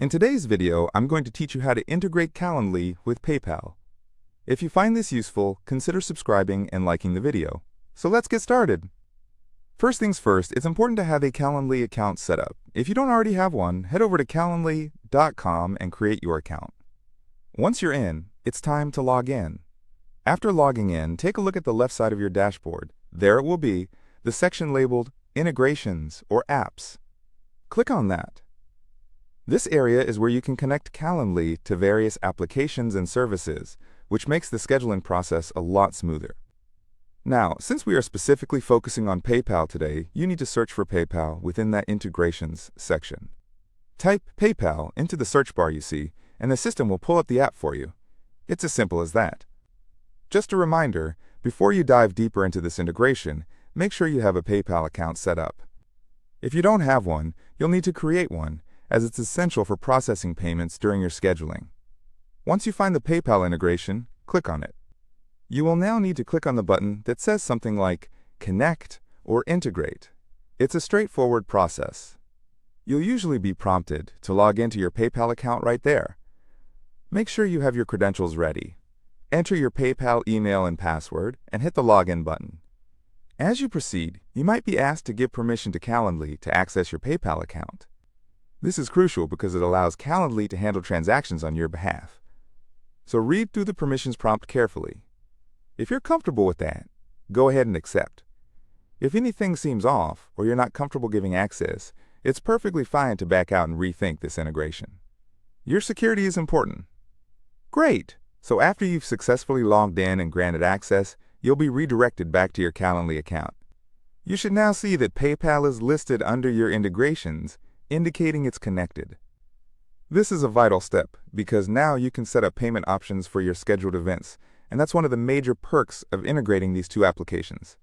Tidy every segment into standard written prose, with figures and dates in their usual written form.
In today's video, I'm going to teach you how to integrate Calendly with PayPal. If you find this useful, consider subscribing and liking the video. So let's get started. First things first, it's important to have a Calendly account set up. If you don't already have one, head over to calendly.com and create your account. Once you're in, it's time to log in. After logging in, take a look at the left side of your dashboard. There it will be, the section labeled Integrations or Apps. Click on that. This area is where you can connect Calendly to various applications and services, which makes the scheduling process a lot smoother. Now, since we are specifically focusing on PayPal today, you need to search for PayPal within that Integrations section. Type PayPal into the search bar you see, and the system will pull up the app for you. It's as simple as that. Just a reminder, before you dive deeper into this integration, make sure you have a PayPal account set up. If you don't have one, you'll need to create one, as it's essential for processing payments during your scheduling. Once you find the PayPal integration, click on it. You will now need to click on the button that says something like Connect or Integrate. It's a straightforward process. You'll usually be prompted to log into your PayPal account right there. Make sure you have your credentials ready. Enter your PayPal email and password and hit the Login button. As you proceed, you might be asked to give permission to Calendly to access your PayPal account. This is crucial because it allows Calendly to handle transactions on your behalf. So read through the permissions prompt carefully. If you're comfortable with that, go ahead and accept. If anything seems off or you're not comfortable giving access, it's perfectly fine to back out and rethink this integration. Your security is important. Great! So after you've successfully logged in and granted access, you'll be redirected back to your Calendly account. You should now see that PayPal is listed under your integrations, indicating it's connected. This is a vital step because now you can set up payment options for your scheduled events, and that's one of the major perks of integrating these two applications.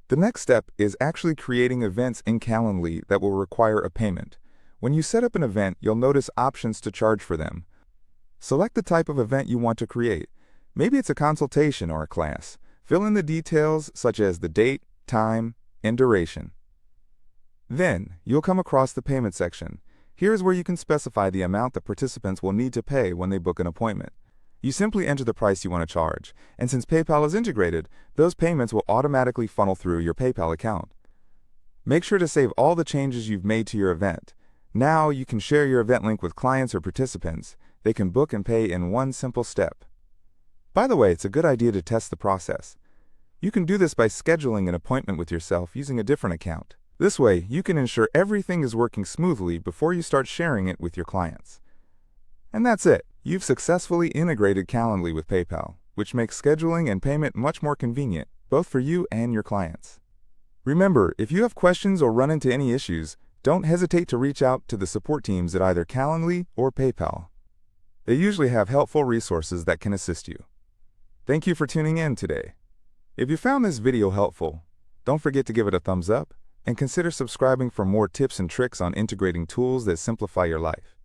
The next step is actually creating events in Calendly that will require a payment. When you set up an event, you'll notice options to charge for them. Select the type of event you want to create. Maybe it's a consultation or a class. Fill in the details such as the date, time, and duration. Then, you'll come across the payment section. Here's where you can specify the amount that participants will need to pay when they book an appointment. You simply enter the price you want to charge, and since PayPal is integrated, those payments will automatically funnel through your PayPal account. Make sure to save all the changes you've made to your event. Now you can share your event link with clients or participants. They can book and pay in one simple step. By the way, it's a good idea to test the process. You can do this by scheduling an appointment with yourself using a different account. This way, you can ensure everything is working smoothly before you start sharing it with your clients. And that's it. You've successfully integrated Calendly with PayPal, which makes scheduling and payment much more convenient, both for you and your clients. Remember, if you have questions or run into any issues, don't hesitate to reach out to the support teams at either Calendly or PayPal. They usually have helpful resources that can assist you. Thank you for tuning in today. If you found this video helpful, don't forget to give it a thumbs up and consider subscribing for more tips and tricks on integrating tools that simplify your life.